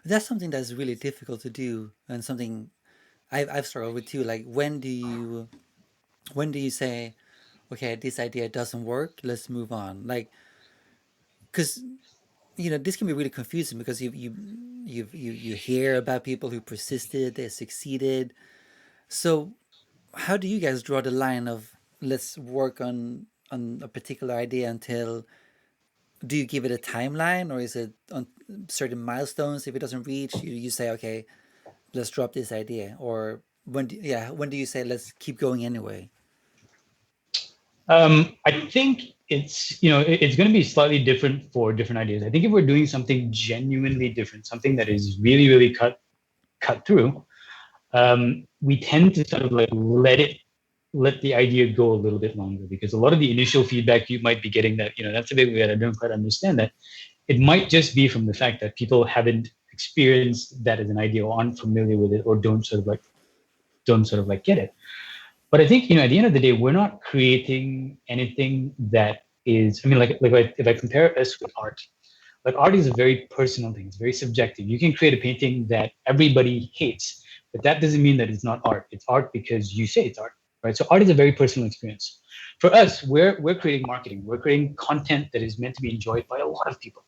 That's something that's really difficult to do, and something I've struggled with too. Like, when do you say, okay, this idea doesn't work, let's move on? Like, because this can be really confusing because you hear about people who persisted, they succeeded. So how do you guys draw the line of let's work on a particular idea until, do you give it a timeline, or is it on certain milestones? If it doesn't reach, you say, okay, let's drop this idea? Or when do you say let's keep going anyway? I think it's going to be slightly different for different ideas. I think if we're doing something genuinely different, something that is really, really cut through, we tend to sort of like let the idea go a little bit longer because a lot of the initial feedback you might be getting that that's a bit weird. I don't quite understand that. It might just be from the fact that people haven't experienced that as an idea or aren't familiar with it or don't sort of like get it. But I think at the end of the day, we're not creating anything that is. I mean, if I compare us with art, like art is a very personal thing. It's very subjective. You can create a painting that everybody hates, but that doesn't mean that it's not art. It's art because you say it's art, right? So art is a very personal experience. For us, we're creating marketing. We're creating content that is meant to be enjoyed by a lot of people.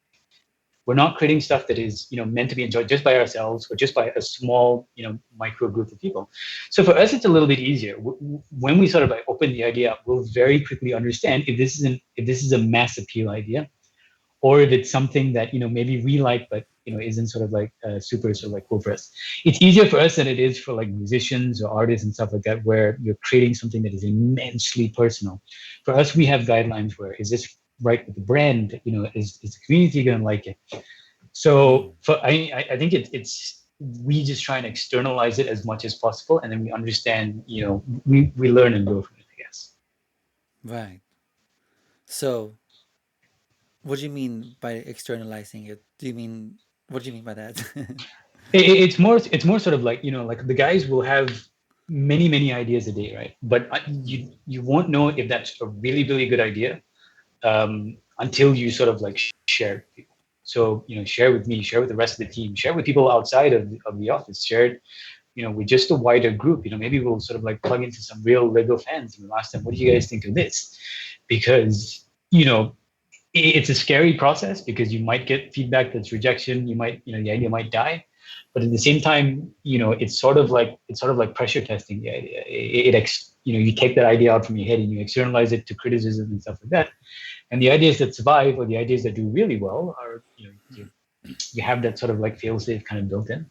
We're not creating stuff that is meant to be enjoyed just by ourselves or just by a small micro group of people. So for us it's a little bit easier. When we sort of like open the idea up, we'll very quickly understand if this is a mass appeal idea, or if it's something that maybe we like but isn't sort of like super sort of like cool for us. It's easier for us than it is for like musicians or artists and stuff like that, where you're creating something that is immensely personal. For us, we have guidelines where is this right with the brand, is the community going to like it. Mm. So for I think it's we just try and externalize it as much as possible, and then we understand, we learn and grow from it, I guess. Right. So what do you mean by externalizing it? What do you mean by that? It's more sort of like like the guys will have many ideas a day, right? But you won't know if that's a really really good idea until you sort of like share it with people. So share with me, share with the rest of the team, share with people outside of the office, share it with just a wider group. Maybe we'll sort of like plug into some real Lego fans and we'll ask them, what do you guys think of this? Because it's a scary process because you might get feedback that's rejection. You might, the idea might die, but at the same time, it's sort of like pressure testing the idea. You take that idea out from your head and you externalize it to criticism and stuff like that. And the ideas that survive or the ideas that do really well are, you have that sort of like fail safe kind of built in.